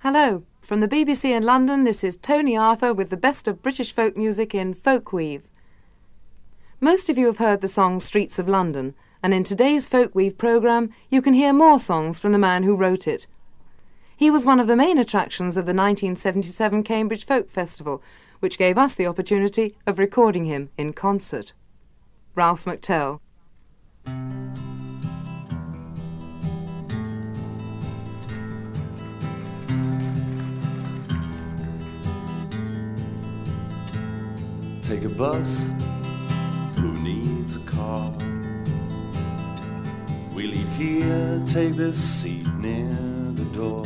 Hello, from the BBC in London, this is Toni Arthur with the best of British folk music in Folkweave. Most of you have heard the song Streets of London, and in today's Folkweave programme you can hear more songs from the man who wrote it. He was one of the main attractions of the 1977 Cambridge Folk Festival, which gave us the opportunity of recording him in concert. Ralph McTell. Take a bus, who needs a car? We'll eat here, take this seat near the door.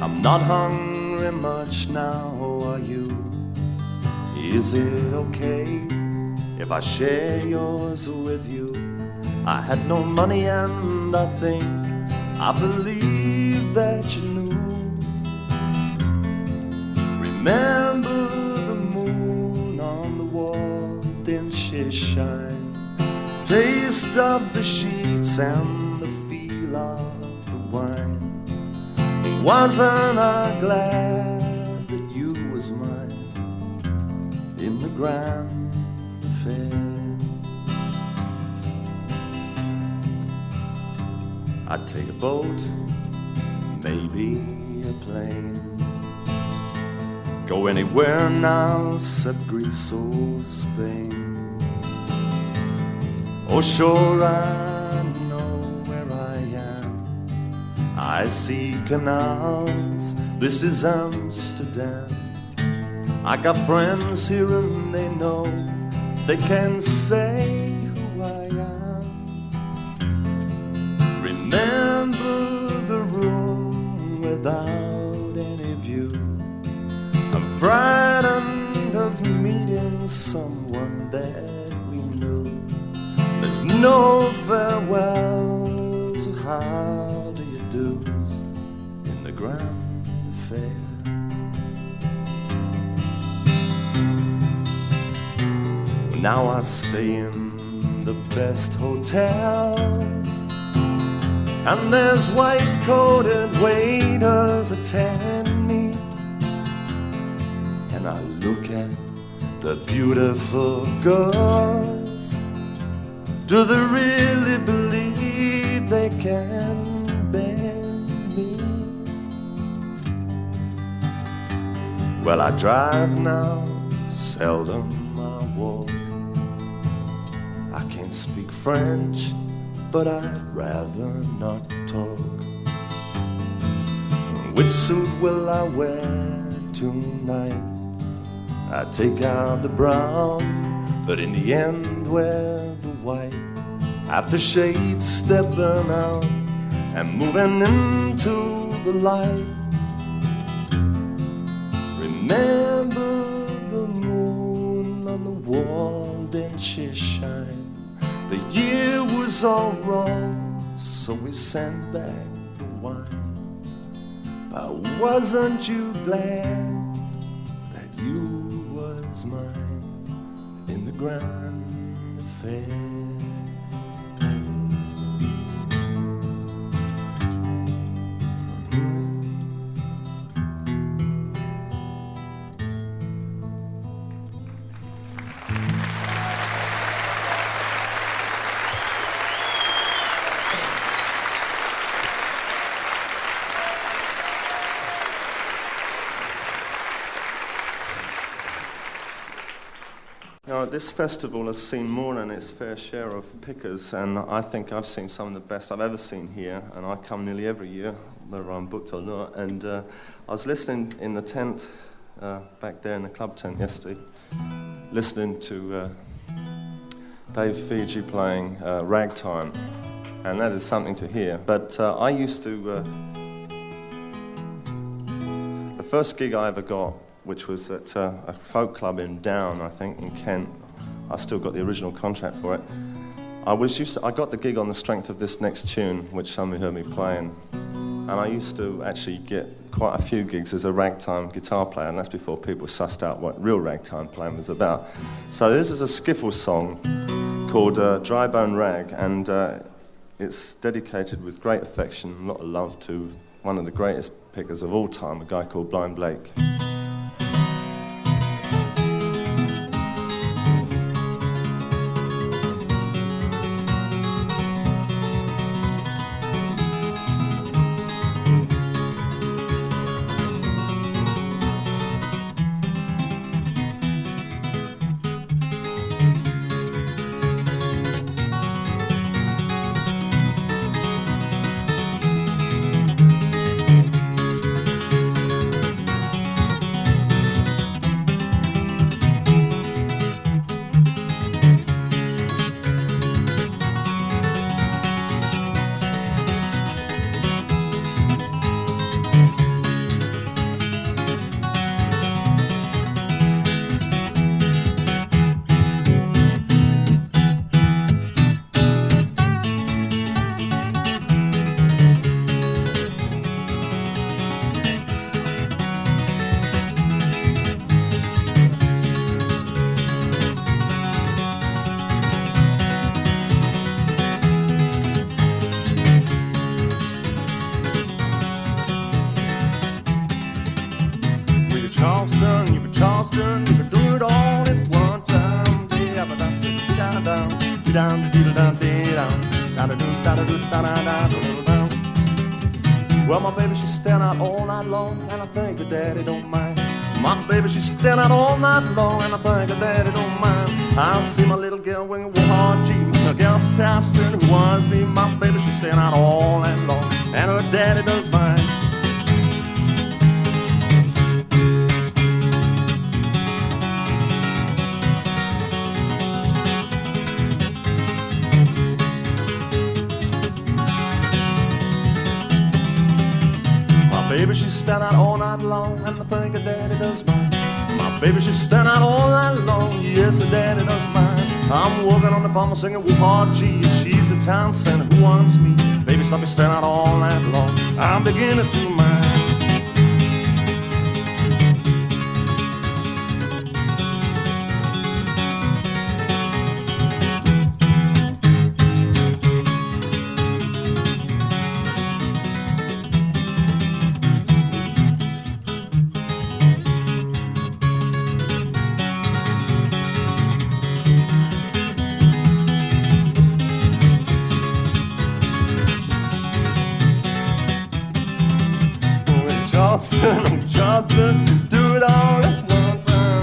I'm not hungry much now, are you? Is it okay if I share yours with you? I had no money and I believe that you knew. Remember the moon on the wall, then she shine. Taste of the sheets and the feel of the wine. Wasn't I glad that you was mine in the grand affair? I'd take a boat, maybe a plane. Go anywhere now except Greece or Spain. Oh, sure, I know where I am. I see canals, this is Amsterdam. I got friends here and they know, they can say who I am. Remember the room without any view. I'm frightened of meeting someone that we knew. There's no farewells, so how do you do's in the grand affair? Now I stay in the best hotels, and there's white-coated waiters attend me. And I look at the beautiful girls. Do they really believe they can bend me? Well, I drive now, seldom I walk. I can't speak French, but I'd rather not talk. Which suit will I wear tonight? I take out the brown, but in the end wear the white. Aftershade stepping out and moving into the light. Remember the moon on the wall, then she shine. The year was all wrong, so we sent back the wine. But wasn't you glad that you was mine in the grand affair? This festival has seen more than its fair share of pickers, and I think I've seen some of the best I've ever seen here, and I come nearly every year, whether I'm booked or not. And I was listening in the tent, back there in the club tent yesterday, listening to Dave Fiji playing ragtime, and that is something to hear. But I used to... the first gig I ever got, which was at a folk club in Down, I think, in Kent. I still got the original contract for it. I got the gig on the strength of this next tune, which somebody heard me playing. And I used to actually get quite a few gigs as a ragtime guitar player, and that's before people sussed out what real ragtime playing was about. So this is a skiffle song called Dry Bone Rag, and it's dedicated with great affection and a lot of love to one of the greatest pickers of all time, a guy called Blind Blake. Well, my baby, she's staying out all night long, and I think her daddy don't mind. My baby, she's staying out all night long, and I think her daddy don't mind. I see my little girl wearing a warm jeans, her girl's in town, she said, who wants me? My baby, she's staying out all night long, and her daddy does mind. Baby, she's standing out all night long, and I think her daddy does mine. My baby, she's standing out all night long, yes, her daddy does mine. I'm working on the farm, singing whoop hard G. She's a town center, who wants me? Baby, stop me standing out all night long, I'm beginning to mind. Charleston, do it all at one time.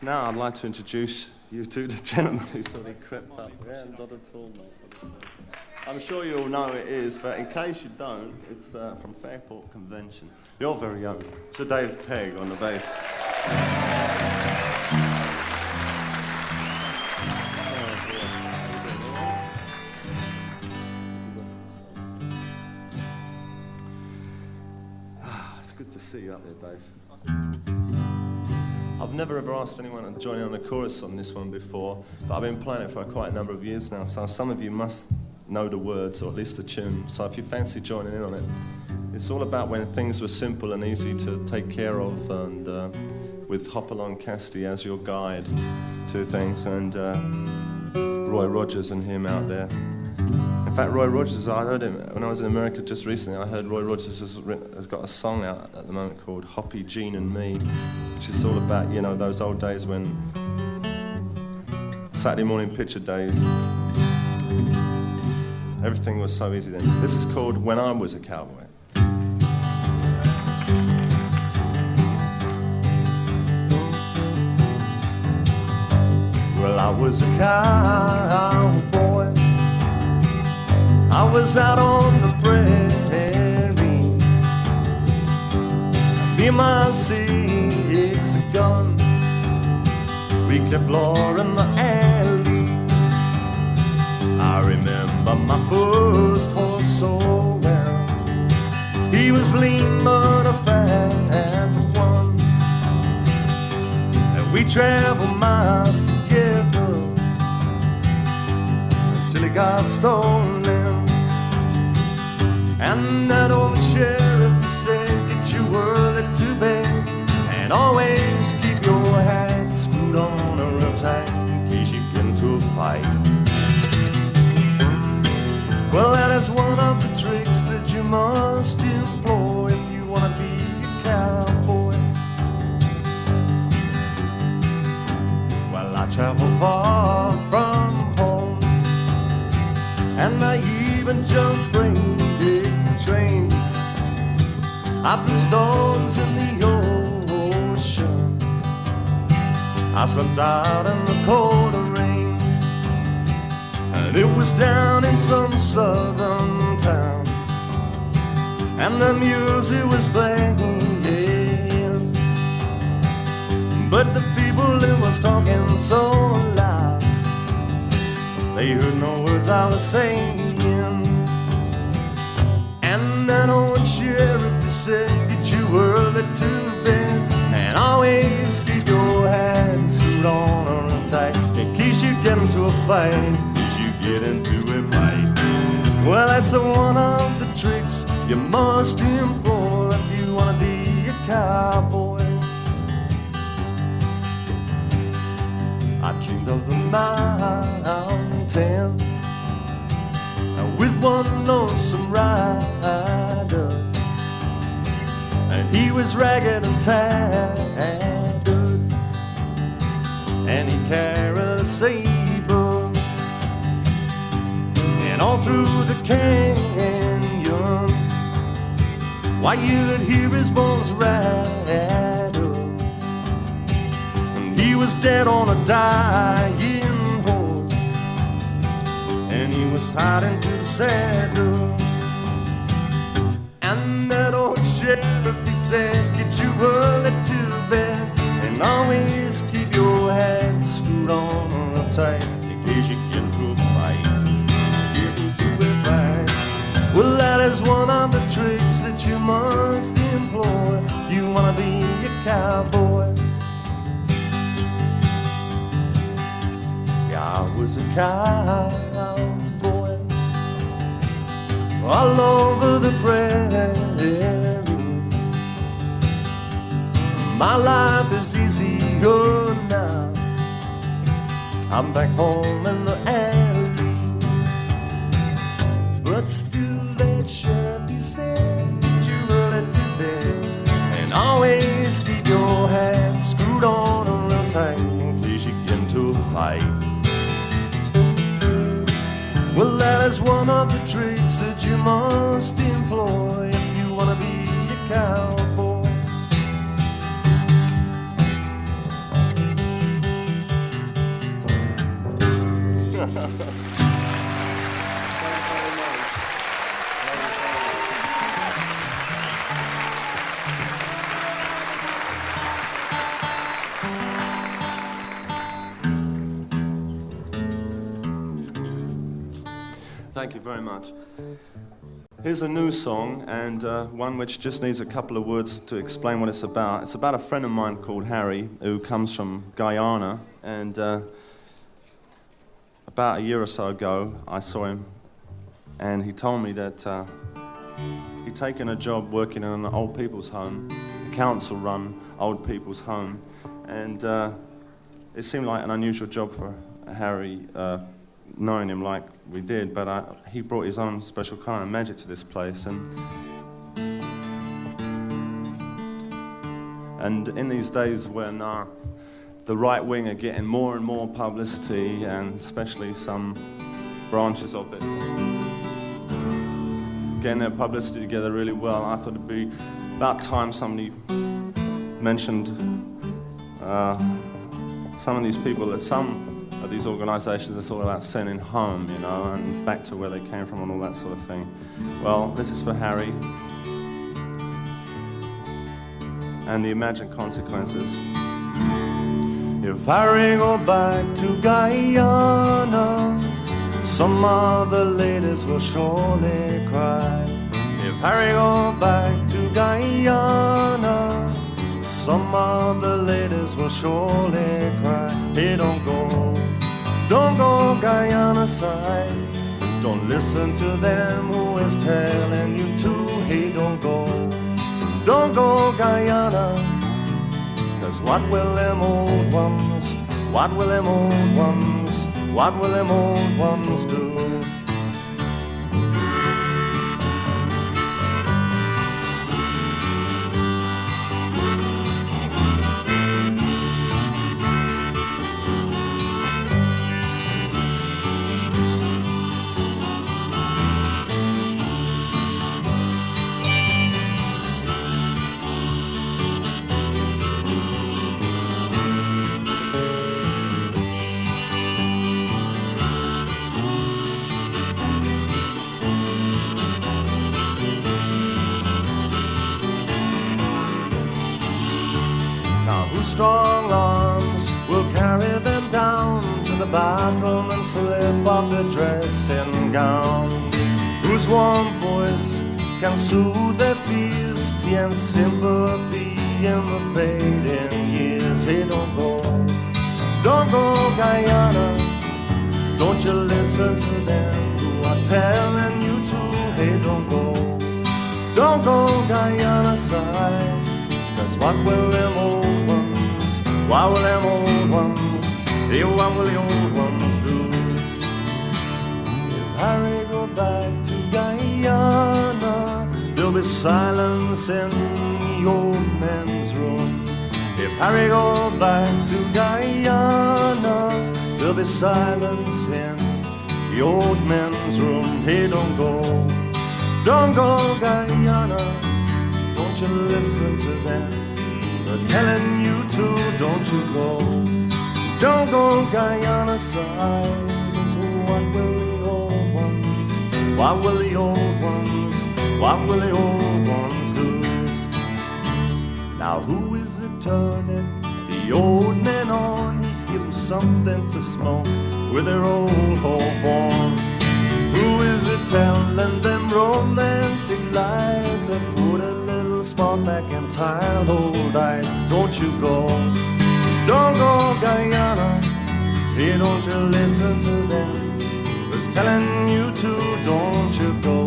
Now I'd like to introduce you to the gentleman who sort of crept up. Yeah, not at all, mate. I'm sure you all know who it is, but in case you don't, it's from Fairport Convention. You're very young. Sir Dave Pegg on the bass. It's good to see you up there, Dave. I've never ever asked anyone to join in on the chorus on this one before, but I've been playing it for quite a number of years now, so some of you must know the words, or at least the tune, so if you fancy joining in on it. It's all about when things were simple and easy to take care of, and with Hopalong Cassidy as your guide to things, and Roy Rogers and him out there. In fact, Roy Rogers, I heard him when I was in America just recently. I heard Roy Rogers has got a song out at the moment called Hoppy, Jean and Me, which is all about, you know, those old days when Saturday morning picture days, everything was so easy then. This is called When I Was a Cowboy. Well, I was a cowboy, I was out on the prairie, me and my 6 gun, we kept law in the alley. I remember my first horse so well. He was lean but a fast one, and we traveled miles together until he got stolen. And that old sheriff, he said, get you early to bed, and always keep your hat screwed on real tight in case you get into a fight. Well, that is one of the tricks that you must employ if you want to be a cowboy. Well, I travel far from home, and I even jump freight trains. I threw stones in the ocean. I slept out in the cold rain, and it was down in some southern town, and the music was playing, but the people that was talking so loud, they heard no words I was saying. And that old sheriff said, get you early to bed, and always keep your hands screwed on real tight in case you get into a fight, in case you get into a fight. Well, that's one of the tricks you must employ if you want to be a cowboy. I dreamed of the mountain with one lonesome rider, and he was ragged and tattered, and he carried a saber, and all through the canyon, why, you could hear his bones rattle, and he was dead on a dying horse, and he was tied into the saddle. And that old sheriff, he said, get you early to bed, and always keep your head screwed on real tight in case you get into a fight. Get into a fight. Well, that is one of the tricks that you must employ if you want to be a cowboy. I was a cowboy all over the prairie. My life is easier now. I'm back home in the alley, but still that sheriff, he says, get you early to bed, and always keep your hat screwed on real tight in case you get into a fight. Well, that is one of the tricks that you must employ if you want to be a cowboy. Thank you very much. Here's a new song, and one which just needs a couple of words to explain what it's about. It's about a friend of mine called Harry, who comes from Guyana, and about a year or so ago, I saw him, and he told me that he'd taken a job working in an old people's home, a council-run old people's home, and it seemed like an unusual job for Harry, knowing him like we did, but he brought his own special kind of magic to this place, and in these days when the right wing are getting more and more publicity, and especially some branches of it getting their publicity together really well, I thought it'd be about time somebody mentioned some of these people, that some of these organisations are sort of about sending home, you know, and back to where they came from and all that sort of thing. Well, this is for Harry and the imagined consequences. If Harry go back to Guyana, Some other ladies will surely cry if Harry go back to Guyana. Some other ladies will surely cry. Hey, don't go Guyana side. Don't listen to them who is telling you to. Hey, don't go Guyana. 'Cause what will them old ones, what will them old ones, what will them old ones do? Strong arms will carry them down to the bathroom and slip off the dressing gown. Whose warm voice can soothe their feasty and sympathy in the fading years. Hey, don't go Guyana. Don't you listen to them who are telling you to. Hey, don't go Guyana side. 'Cause what will them old ones, what will them old ones, hey, what will the old ones do? If Harry go back to Guyana, there'll be silence in the old man's room. If Harry go back to Guyana, there'll be silence in the old man's room. Hey, don't go Guyana. Don't you listen to them, they're telling you to. Don't you go Guyana side. 'Cause what will the old ones, what will the old ones, what will the old ones do? Now who is it turning the old men on? He give them something to smoke with their old hope on. Who is it telling them romantic lies and put a little spot back in tired old eyes? Don't you go Guyana. Hey, don't you listen to them who's telling you to. Don't you go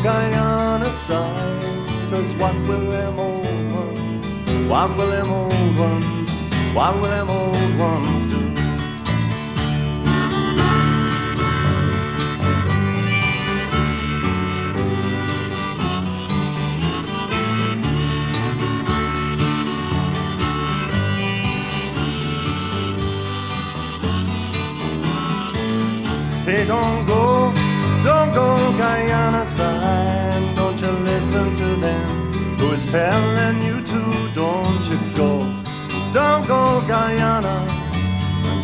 Guyana side. 'Cause what will them old ones, what will them old ones, what will them old ones do? Hey, don't go Guyana side. Don't you listen to them who is telling you to. Don't you go Guyana.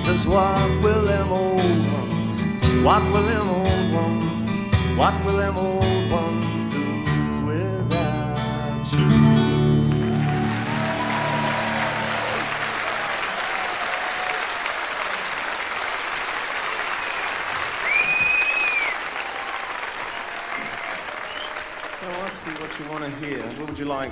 'Cause what will them old ones, what will them old ones, what will them old ones do without you? I'll ask you what you want to hear. What would you like?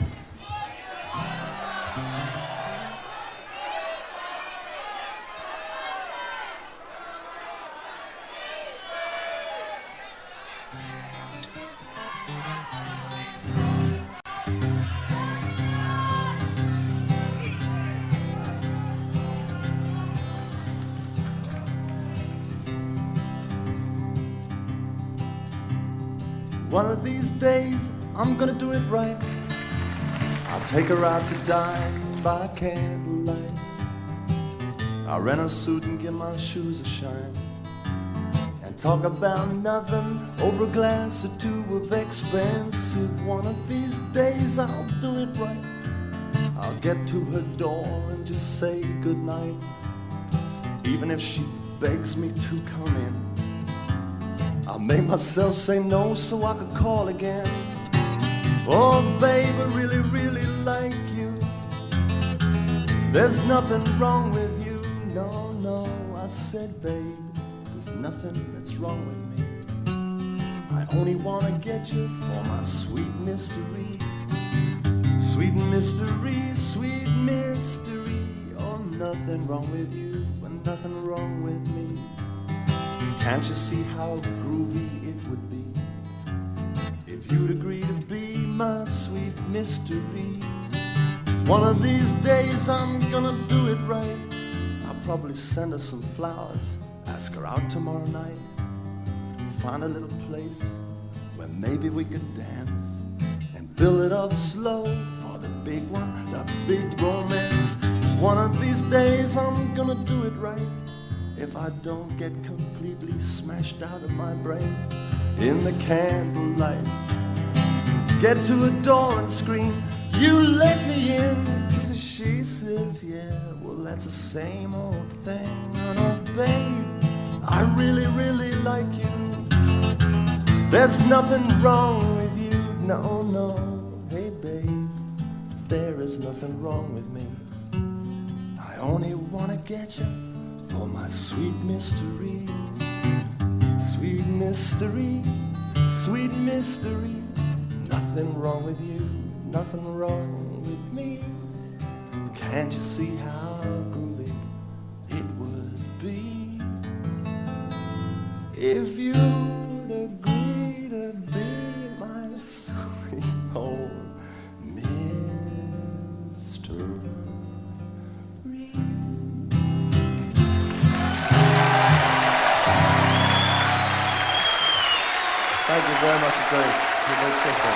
One of these days, I'm gonna do it right. I'll take her out to dine by candlelight. I'll rent a suit and get my shoes a shine, and talk about nothing over a glass or two of expensive. One of these days, I'll do it right. I'll get to her door and just say goodnight, even if she begs me to come in. I'll make myself say no so I could call again. Oh, babe, I really, really like you. There's nothing wrong with you. No, no, I said, babe, there's there's nothing that's wrong with me. I only wanna get you for my sweet mystery. Sweet mystery, sweet mystery. Oh, nothing wrong with you and nothing wrong with me. Can't you see how groovy it would be if you'd agree to be my sweet mystery? One of these days I'm gonna do it right. I'll probably send her some flowers, ask her out tomorrow night, find a little place where maybe we could dance and build it up slow for the big one, the big romance. One of these days I'm gonna do it right if I don't get completely smashed out of my brain in the candlelight. Get to a door and scream, you let me in, 'cause if she says yeah, well that's the same old thing. Oh babe, I really, really like you. There's nothing wrong with you, no, no. Hey babe, there is nothing wrong with me. I only wanna get you for my sweet mystery. Sweet mystery, sweet mystery. Nothing wrong with you, nothing wrong with me. Can't you see how groovy it would be if you'd agree to be my sweet old mystery? Thank you very much indeed. You're very special.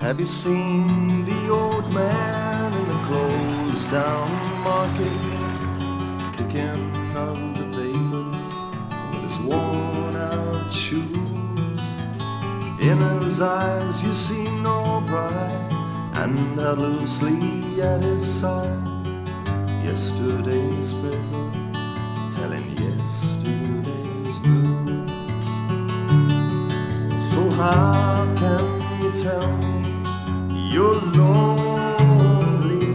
Have you seen the old man in the closed down market, kicking up the papers with his worn out shoes? In his eyes you see no pride, and held loosely at his side yesterday's paper, telling yesterday's news. So how can you tell me you're lonely?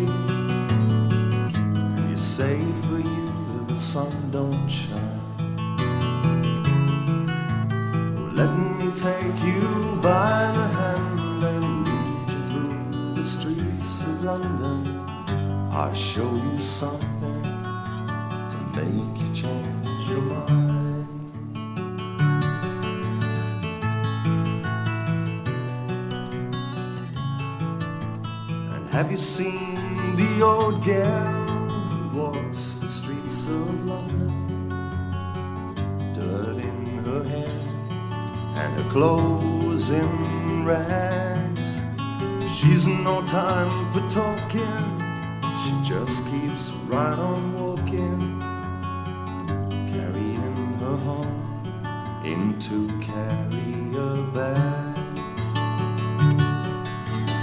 You say for you the sun don't shine. Let me take you by the hand and lead you through the streets of London. I'll show you something to make you change your mind. Have you seen the old gal who walks the streets of London? Dirt in her hair and her clothes in rags. She's no time for talking, she just keeps right on walking, carrying her home in 2 carrier bags.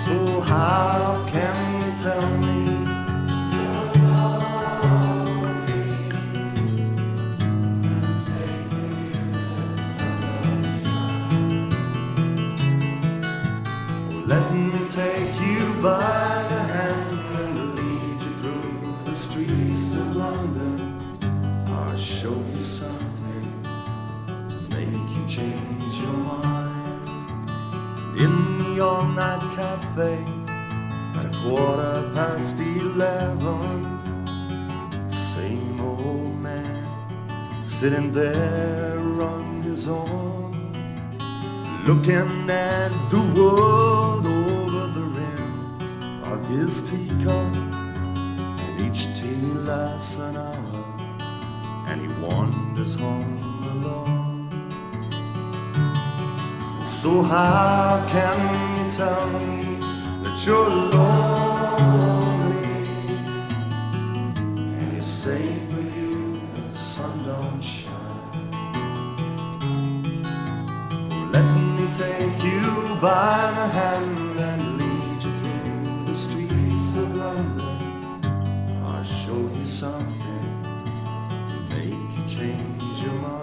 So how can you tell me you're lonely? Say for you the sun don't shine. Let me take you by the hand and lead you through the streets of London. I'll show you something to make you change your mind. In the all-night cafe at 11:15, same old man, sitting there on his own, looking at the world over the rim of his teacup, and each tea lasts an hour, and he wanders home alone. So how can you tell me that you're lonely, and it's safe for you if the sun don't shine? Let me take you by the hand and lead you through the streets of London. I'll show you something to make you change your mind.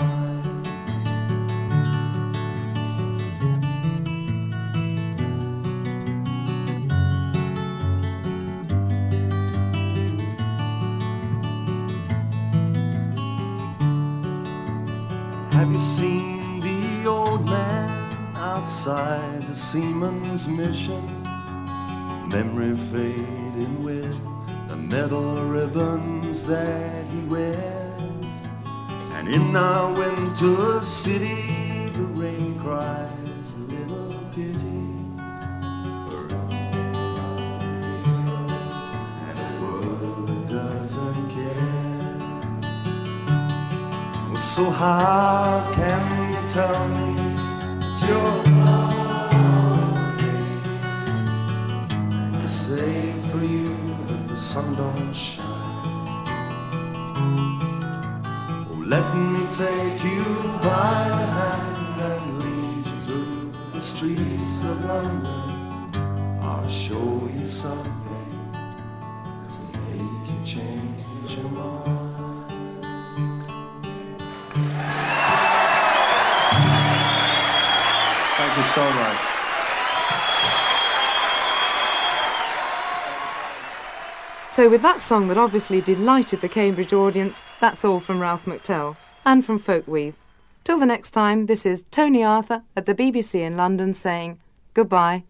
Have you seen the old man outside the seaman's mission? Memory fading with the metal ribbons that he wears. And in our winter city, the rain cries a little pity for and a world that doesn't care. So how can you tell me that you're lonely, and it's safe for you if the sun don't shine? Oh, let me take you by the hand and lead you through the streets of London. I'll show you something to make you change your mind. Thank you so much. So with that song that obviously delighted the Cambridge audience, that's all from Ralph McTell and from Folkweave. Till the next time, this is Toni Arthur at the BBC in London saying goodbye.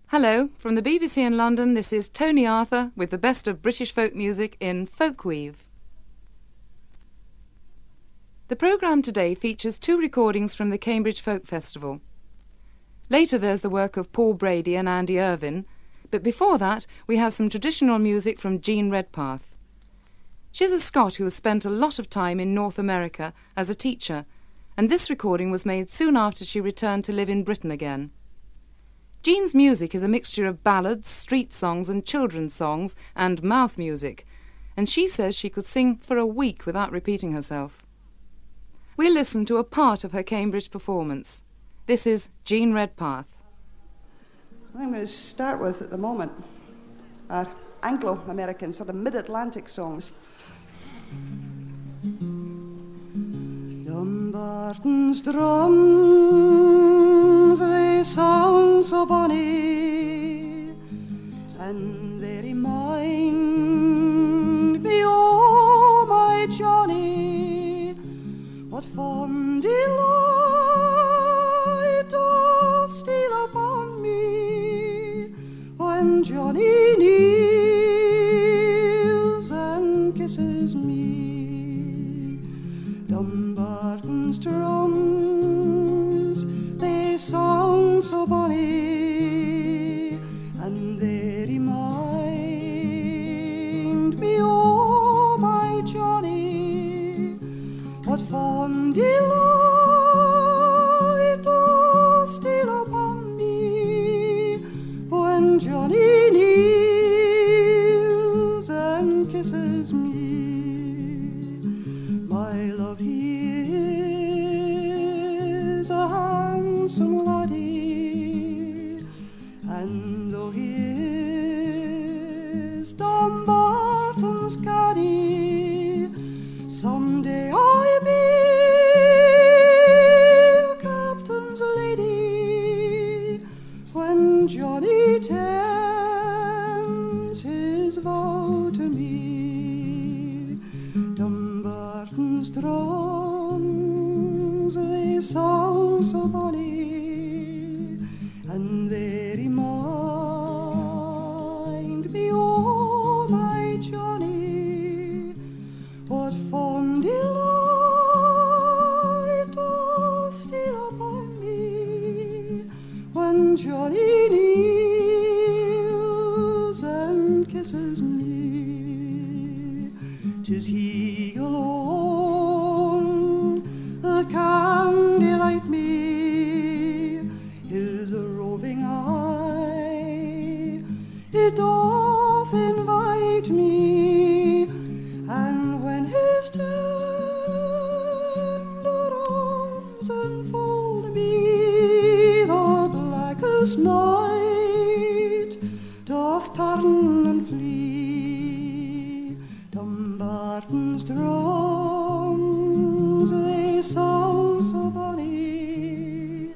Hello, from the BBC in London, this is Toni Arthur with the best of British folk music in Folkweave. The programme today features 2 recordings from the Cambridge Folk Festival. Later there's the work of Paul Brady and Andy Irvine, but before that we have some traditional music from Jean Redpath. She's a Scot who has spent a lot of time in North America as a teacher, and this recording was made soon after she returned to live in Britain again. Jean's music is a mixture of ballads, street songs and children's songs and mouth music, and she says she could sing for a week without repeating herself. We'll listen to a part of her Cambridge performance. This is Jean Redpath. What I'm going to start with at the moment are Anglo-American, sort of mid-Atlantic songs. Dumbarton's drums, they sound so bonny, and they remind me, oh my Johnny, what fond delight doth steal upon me when Johnny kneels and kisses me. Dumbarton's drums, they sound so bonny, and they remind me, oh my Johnny, what fond delight doth steal upon me when Johnny kneels and kisses me. My love, he is a handsome laddie, and though he is Dumbarton's caddie, someday I be a captain's lady when Johnny tends his vow to me. Dumbarton's drums, they sound so bonny, and they remind me, oh winter's night doth turn and flee. Dumbarton's drums, they sound so bonny,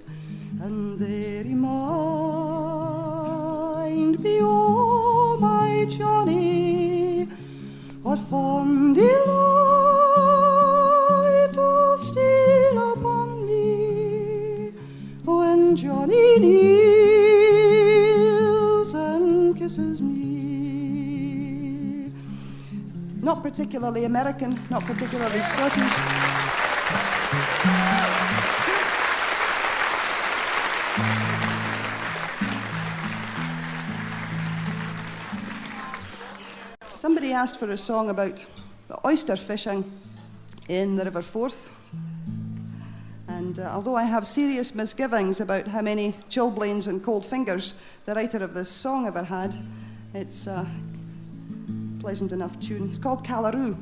and they remind me, oh my Johnny, what fond delight doth steal upon me when Johnny kneels and kisses me. Not particularly American, not particularly Scottish. Somebody asked for a song about the oyster fishing in the River Forth. And although I have serious misgivings about how many chilblains and cold fingers the writer of this song ever had, it's a pleasant enough tune. It's called Callaroo,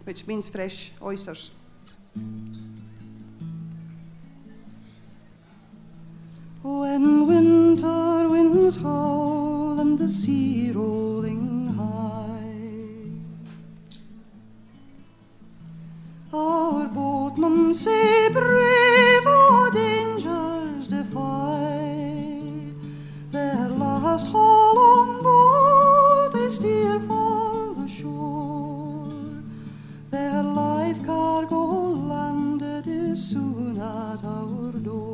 which means fresh oysters. When winter winds howl and the sea rolling high, our boatmen say brave all dangers defy. Their last haul on board they steer for the shore. Their life cargo landed is soon at our door.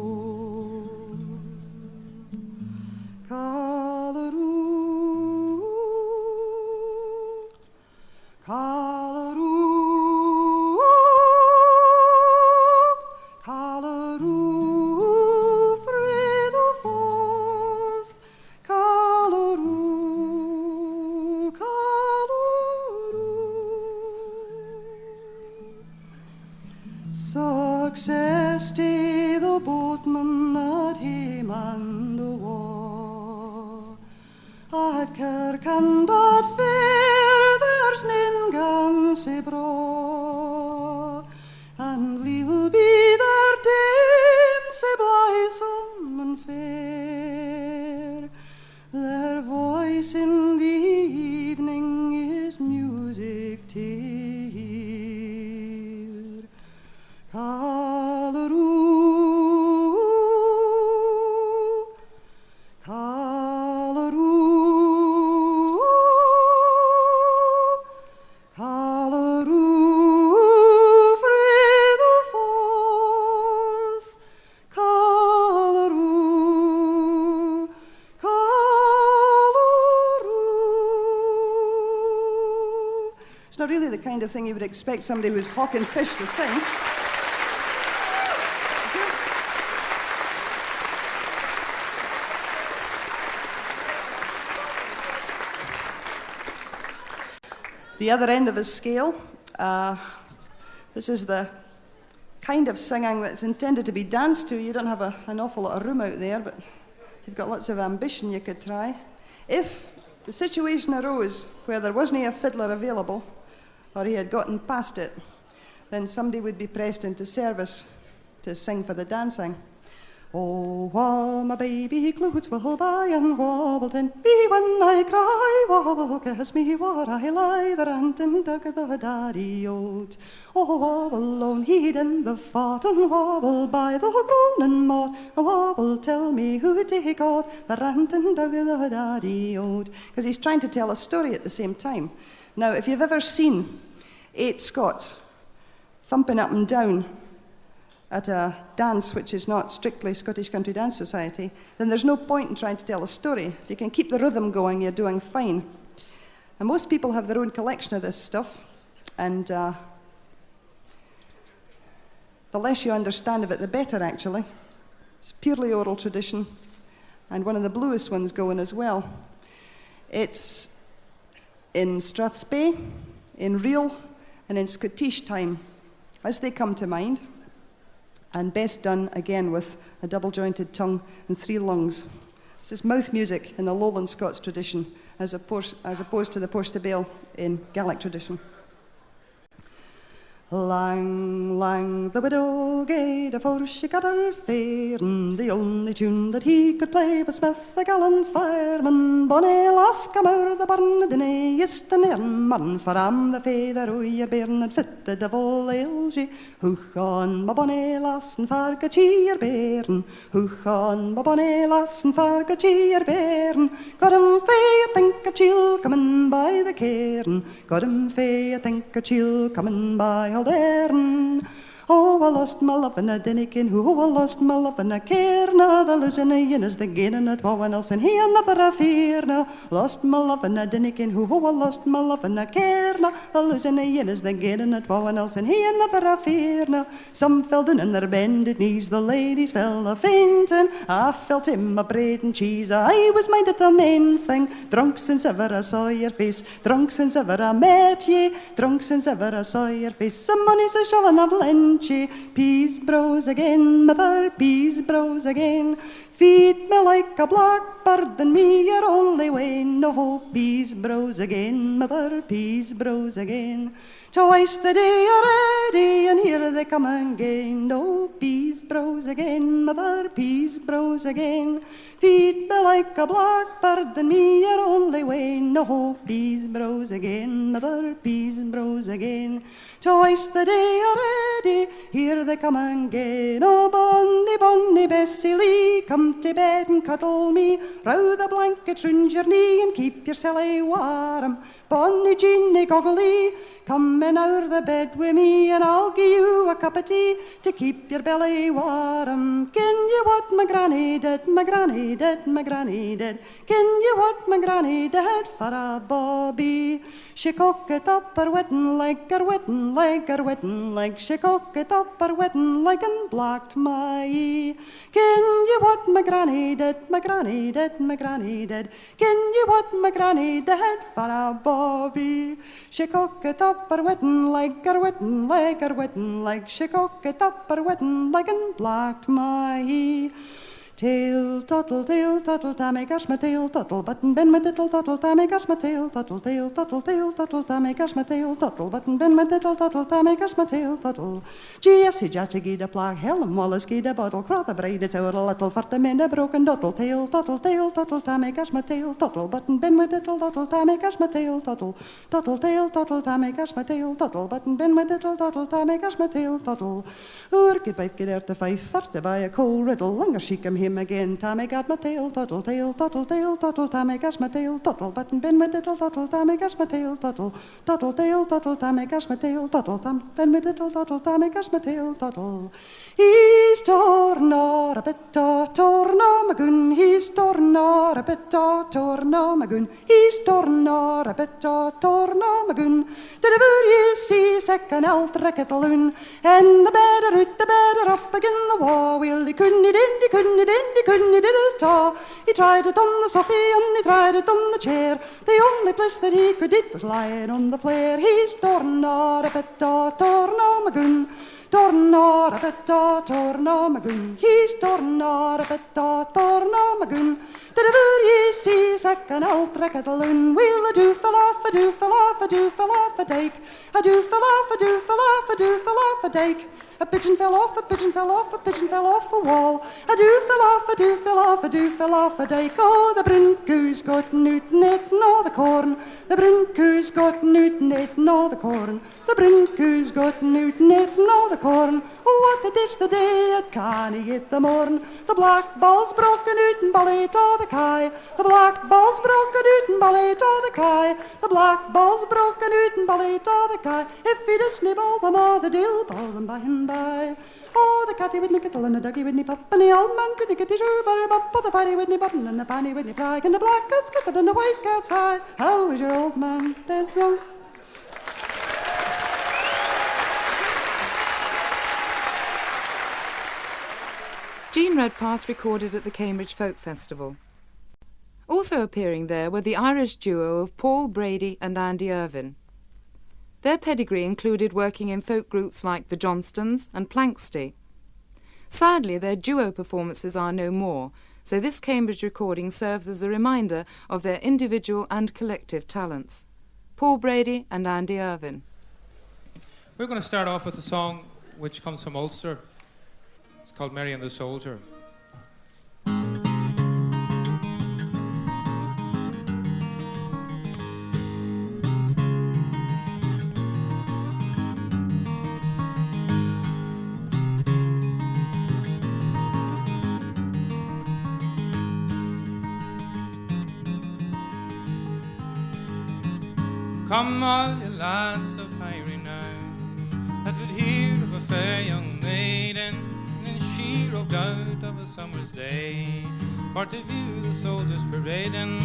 Callaroo, Callaroo, Callaroo, frae the Forth, Callaroo, Callaroo. Success stay the boatmen at hame and awa'. At Kirk and at Fair there's nane gang sae braw, and leal be their dame sae blithesome and fair. Their voice in the evening is music to hear. Callaroo, Callaroo, Callaroo, frae the Forth, Callaroo, Callaroo. It's not really the kind of thing you would expect somebody who's hawking fish to sing. The other end of a scale, this is the kind of singing that's intended to be danced to. You don't have an awful lot of room out there, but if you've got lots of ambition, you could try. If the situation arose where there wasn't a fiddler available, or he had gotten past it, then somebody would be pressed into service to sing for the dancing. Oh, while my baby clothes will buy and wobble to me when I cry, wobble, kiss me where I lie, the rantin' dug the daddy oat. Oh, wobble, lone heed in the fort, and wobble by the groaning mort, and wobble, tell me who take out the rantin' dug the daddy oat. Because he's trying to tell a story at the same time. Now, if you've ever seen 8 Scots thumping up and down at a dance which is not strictly Scottish Country Dance Society, then there's no point in trying to tell a story. If you can keep the rhythm going, you're doing fine. And most people have their own collection of this stuff, and the less you understand of it, the better, actually. It's purely oral tradition, and one of the bluest ones going as well. It's in Strathspey, in Reel, and in Scottish time, as they come to mind, and best done again with a double-jointed tongue and 3 lungs. This is mouth music in the Lowland Scots tradition, as opposed to the Portabale in Gaelic tradition. Lang, lang the widow gaed afore she got her fair'n. The only tune that he could play was Smith, the gallant fireman. Bonny lass come ower the barn, dinna yist an earn man. For am the feather o' your bairn and fitted of all ilgy. Hoch on, my bonny lass, and farga chi your bairn. Hoch on, my bonny lass, and farga chi your bairn. Got him fey, I think a chill coming by the cairn. Got him fey, I think a chill coming by Kildare. Oh, I lost my love in a dinnikin, who I lost my love in a cairna. The losing a yin is the gaining at one else, and he another affair now. Lost my love in a dinnikin, who I lost my love in a cairna. The losing a yin is the gaining at one else, and he another affair now. Some fell down on their bended knees, the ladies fell a fainting. I felt him a bread and cheese, I was minded the main thing. Drunk since ever I saw your face, drunk since ever I met ye, drunk since ever I saw your face. Some money's a shallin' of lent. Peas brose again, mother, peas brose again. Feed me like a blackbird and me your only way. No, peas brose again, mother, peas brose again. Twice the day already and here they come again. No, peas brose again, mother, peas brose again. Feed me like a blackbird and me your only way. No, peas brose again, mother, peas brose again. Twice the day already, here they come again. Oh, bonny, bonny Bessie Lee, come to bed and cuddle me. Row the blankets round your knee and keep your silly warm. Bonny Jeannie Goggly, come in out the bed with me and I'll give you a cup of tea to keep your belly warm. Ken you what my granny did, my granny did, my granny did? Ken you what my granny did for a bobby? She cooked it up her wedding leg, her wedding leg, her wedding leg. She cooked it up her wedding leg and blacked my eye. Ken you what my granny did, my granny did, my granny did? Ken you what my granny did for a bobby? She cooked it up her wedding leg, her wedding leg, her wedding leg. She cooked it up her wedding leg and blacked my eye. Tail tuttle, tammy gosh my tail tuttle, button bend my diddle tuttle, tammy gosh my tail tuttle, tail tuttle, tammy gosh my tail tuttle, button bend my diddle tuttle, tammy gosh my tail tuttle. G.S.C. Jatcha gee the plag, Helen Wallace gee the bottle, crowd the braid, it's our little for the men a broken tuttle, tail tuttle, tammy gosh my tail tuttle, button bend my diddle tuttle, tammy gosh my tail tuttle, tuttle, tammy gosh my tail tuttle, button bend my diddle tuttle, tammy gosh my tail tuttle. Get pipe, get out the fife, for to buy a cold riddle, longer she come him again. Tammy got my tail tuttle, tammy gosh my tail tuttle, button bend my diddle tuttle, tammy gosh my tail tuttle, tammy gosh my tail tuttle, bend my diddle tuttle, tammy gosh my tail tuttle. He's torn or a bit, torn o' my goon, he's torn or a bit, torn o' my goon, he's torn or a bit, torn o' my goon. Did ever you see second alt racketaloon, and the better up again the wall, well he couldn't it in, he couldn't it in, he couldn't it at all. He tried it on the sofa and he tried it on the chair, the only place that he could eat was lying on the flare. He's torn or a bit, torn o' my goon, torn or a bit, torn o' my goon, he's torn or a bit, torn o' my goon. Did ever ye see second alt racketaloon? Well, a do fell off, a do fell off, a do fell off a dake, a do fell off, a do fell off, a do fell off a dake. A pigeon fell off, a pigeon fell off, a pigeon fell off a wall. A do fell off, a do fell off, a do fell off a dike. Oh, the brinkoo's got newton eaten all the corn. The brinkoo's got newton eaten all the corn. The brinkoo's got newton eaten all the corn. Oh, what a ditch the day at Carney at the morn. The black ball's broken out and ballet to the kye. The black ball's broken out and ballet to the kye. The black ball's broken out and ballet to the kye. If he doesn't ball them all, the deal ball them by and by. Oh, the catty with kettle and the doggy with pop, and the old man could get his rhubarb up, or the fatty with button and the panny with flag, and the black cat's skippered and the white cat's high. How is your old man dead wrong? Jean Redpath recorded at the Cambridge Folk Festival. Also appearing there were the Irish duo of Paul Brady and Andy Irvine. Their pedigree included working in folk groups like the Johnstons and Planksty. Sadly, their duo performances are no more, so this Cambridge recording serves as a reminder of their individual and collective talents. Paul Brady and Andy Irvine. We're going to start off with a song which comes from Ulster. It's called Mary and the Soldier. Come all you lads of high renown that would hear of a fair young maiden, and she roved out of a summer's day for to view the soldiers parading.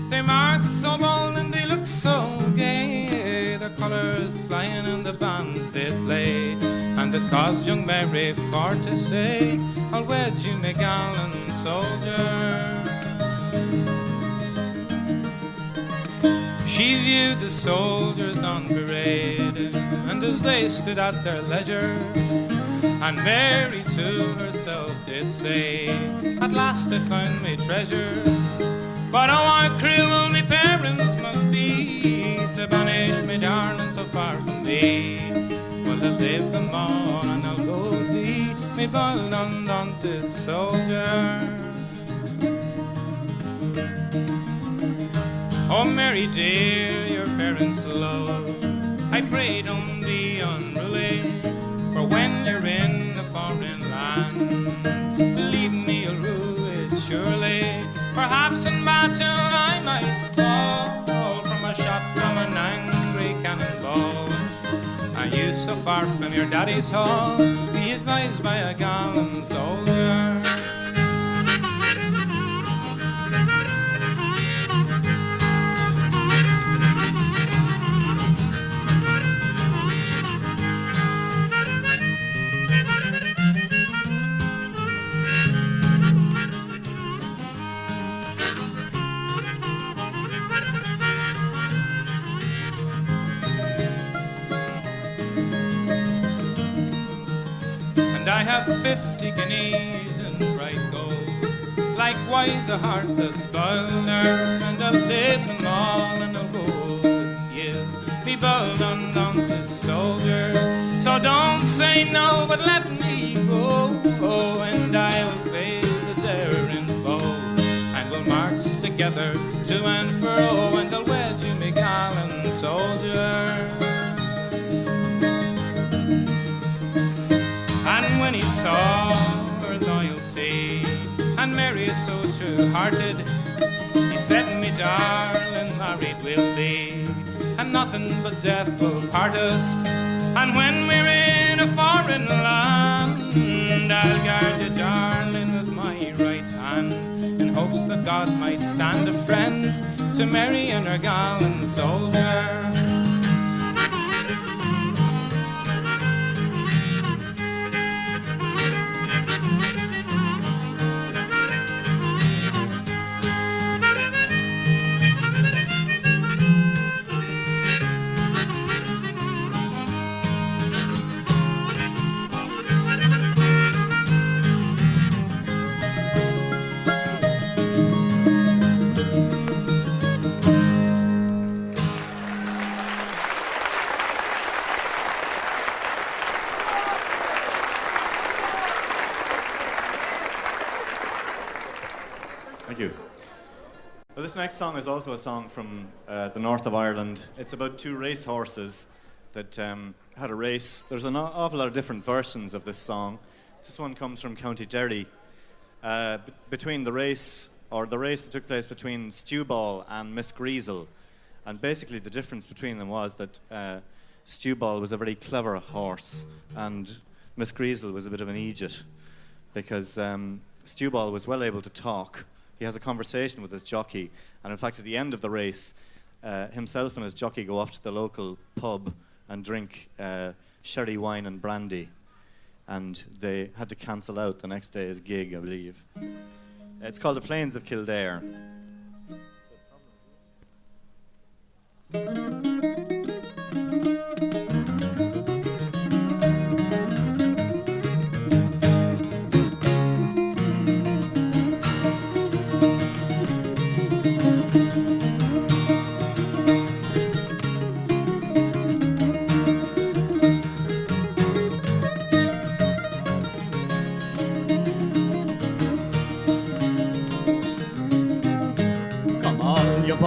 They marched so bold and they looked so gay, their colours flying and the bands did play, and it caused young Mary for to say, I'll wed you, my gallant soldier. She viewed the soldiers on parade, and as they stood at their leisure, and Mary to herself did say, at last I found my treasure. But oh, how cruel my parents must be, to banish my darling so far from thee. Well, I'll leave them on and I'll go with thee, my bold undaunted soldier. Oh, Mary dear, your parents love, I pray don't be unruly, for when you're in a foreign land, believe me, you'll rue it surely. Perhaps in battle I might fall from a shot from an angry cannonball. Are you so far from your daddy's hall? Be advised by a gallant soldier. I have 50 guineas in bright gold, likewise a heart that's bolder, and I'll leave them all and I'll go with you, be bold undaunted soldier. So don't say no, but let me go, and I'll face the daring foe, and we'll march together to and fro, and I'll wed you, me gallant soldier. And when he saw her loyalty, and Mary is so true-hearted, he said, me darling, married we'll be, and nothing but death will part us. And when we're in a foreign land, I'll guard you, darling, with my right hand, in hopes that God might stand a friend to Mary and her gallant soldier. Thank you. Well, this next song is also a song from the north of Ireland. It's about two race horses that had a race. There's an awful lot of different versions of this song. This one comes from County Derry. Between the race that took place between Stewball and Miss Greasel. And basically the difference between them was that Stewball was a very clever horse and Miss Greasel was a bit of an idiot, because Stewball was well able to talk. He has a conversation with his jockey, and in fact at the end of the race, himself and his jockey go off to the local pub and drink sherry wine and brandy, and they had to cancel out the next day's gig, I believe. It's called The Plains of Kildare.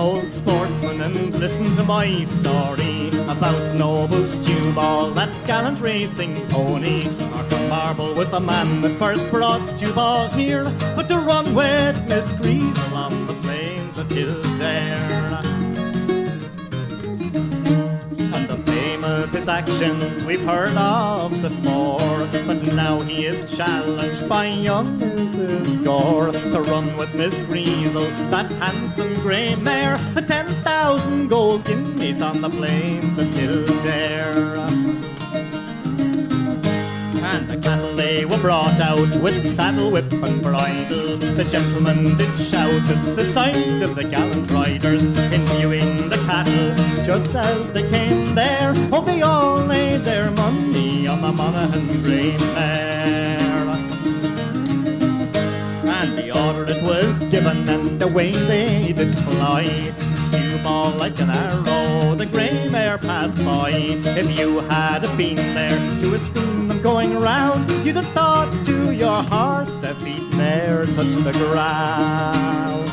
old sportsman and listen to my story about noble Stewball, that gallant racing pony. Arthur Marble was the man that first brought Stewball here, but to run with Miss Greasel on the plains of Kildare. And the fame of his actions we've heard of before, but now he is challenged by young Mrs. Gore to run with Miss Greasel, that handsome grey mare, the 10,000 gold guineas on the plains of Kildare. And the cattle they were brought out with saddle, whip and bridle. The gentlemen did shout at the sight of the gallant riders in viewing the cattle just as they came there. Oh, they all laid their money on the Monaghan grey mare. And the order it was given and away they did fly. Stewball like an arrow, the grey mare passed by. If you had been there to have seen them going round, you'd have thought to your heart their feet ne'er touched the ground.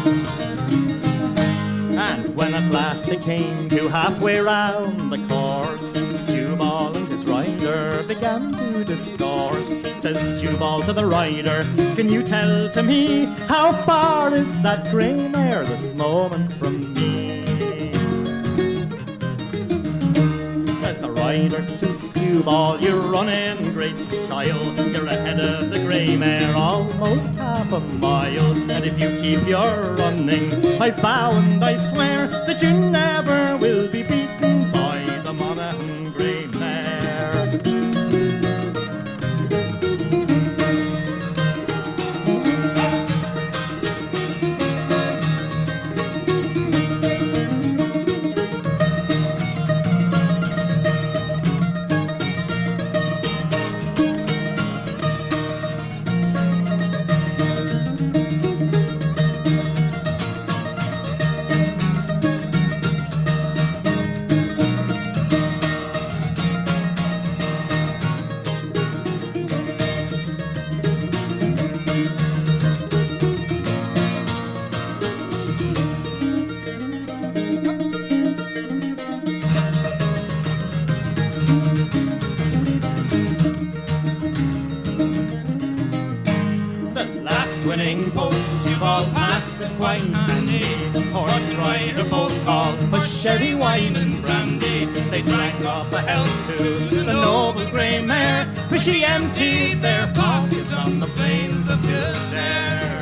And when at last they came to halfway round the course, Stewball and his rider began to discourse. Says Stewball to the rider, can you tell to me how far is that grey mare this moment from me? Says the rider to Stewball, you run in great style. You're ahead of the grey mare almost half a mile. And if you keep your running, I vow and I swear that you never will be beaten by the Monaghan grey mare. Winning post, Stewball passed and quite handy. Horse and rider both called for sherry, wine and brandy. They drank off a health to the noble grey mare, but she emptied their pockets on the plains of Kildare.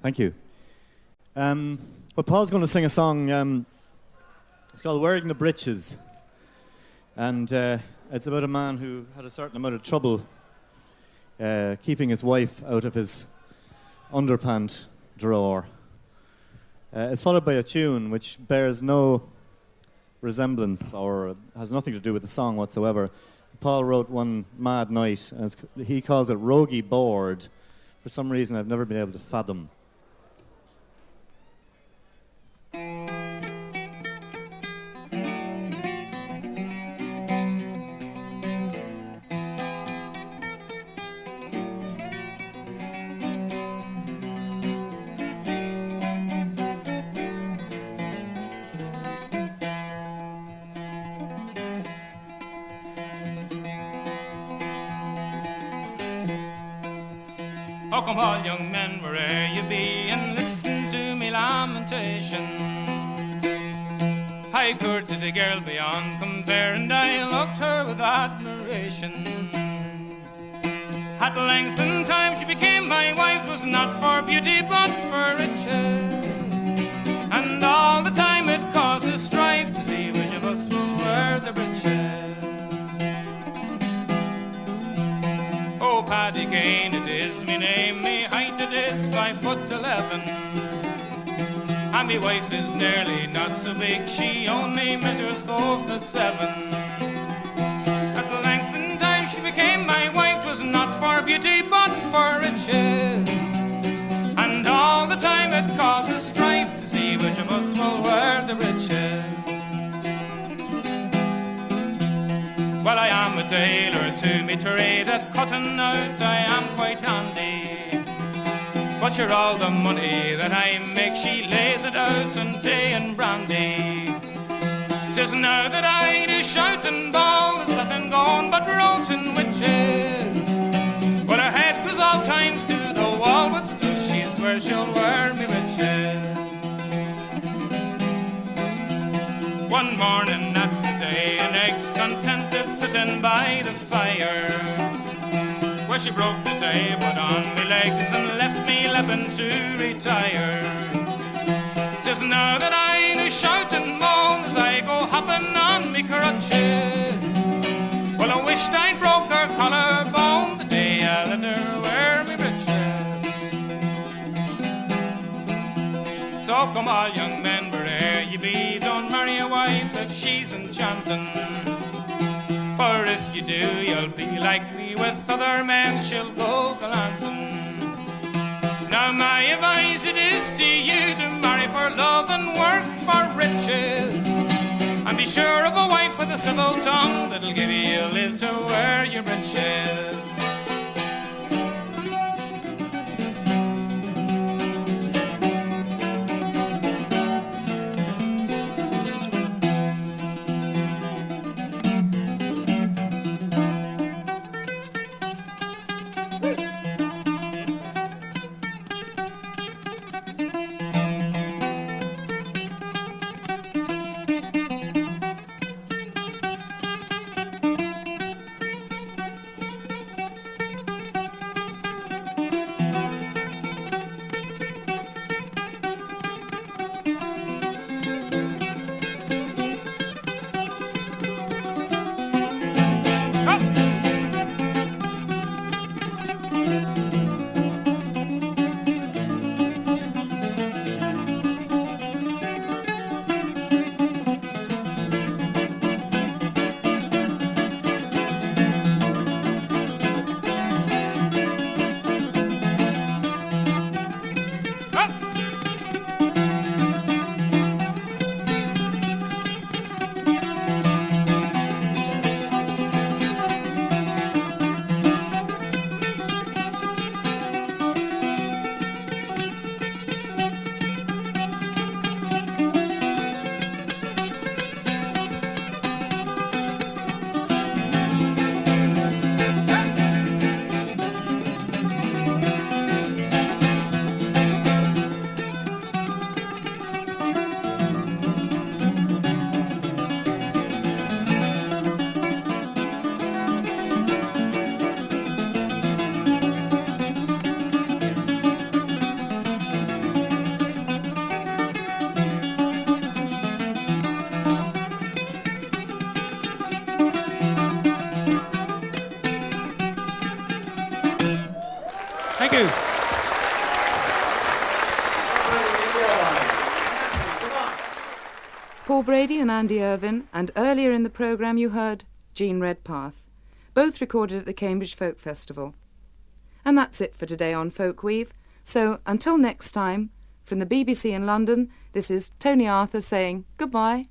Thank you. Well, Paul's going to sing a song. It's called Wearing the Britches. And it's about a man who had a certain amount of trouble keeping his wife out of his underpant drawer. It's followed by a tune which bears no resemblance or has nothing to do with the song whatsoever. Paul wrote one mad night, and he calls it Rogie Board. For some reason, I've never been able to fathom. Oh, come all young men, where'er you be, and listen to me lamentation. I courted a girl beyond compare, and I loved her with admiration. At length in time she became my wife, 'twas not for beauty but for riches, and all the time it causes strife. the Britches. Oh, Paddy Kane, it is me name, me height it is 5'11", and me wife is nearly not so big, she only measures 4'7". At length in time she became my wife, was not for beauty but for riches, and all the time it causes strife to see which of us will wear the riches. Well, I am a tailor to me trade, at cutting out I am quite handy, but sure all the money that I make she lays it out in tea and brandy. 'Tis now that I do shout and bawl, there's nothing gone but rogues and witches, but her head goes all times to the wall, but still she's where she'll wear me riches. One morning at the day, an egg's contented sitting by the fire, where she broke the day, put on me legs and left me lepping to retire. 'Tis now that I do shout and moan as I go hopping on me crutches. Well, I wished I'd broke her collarbone the day I let her wear me breeches. So come all young men, where'er you be, don't marry a wife if she's enchanting, for if you do, you'll be like me, with other men she'll go gallanting. Now my advice it is to you to marry for love and work for riches, and be sure of a wife with a civil tongue that'll give you live to wear your breeches. Thank you. Paul Brady and Andy Irvine, and earlier in the programme you heard Jean Redpath, both recorded at the Cambridge Folk Festival. And that's it for today on Folkweave. So until next time, from the BBC in London, this is Toni Arthur saying goodbye.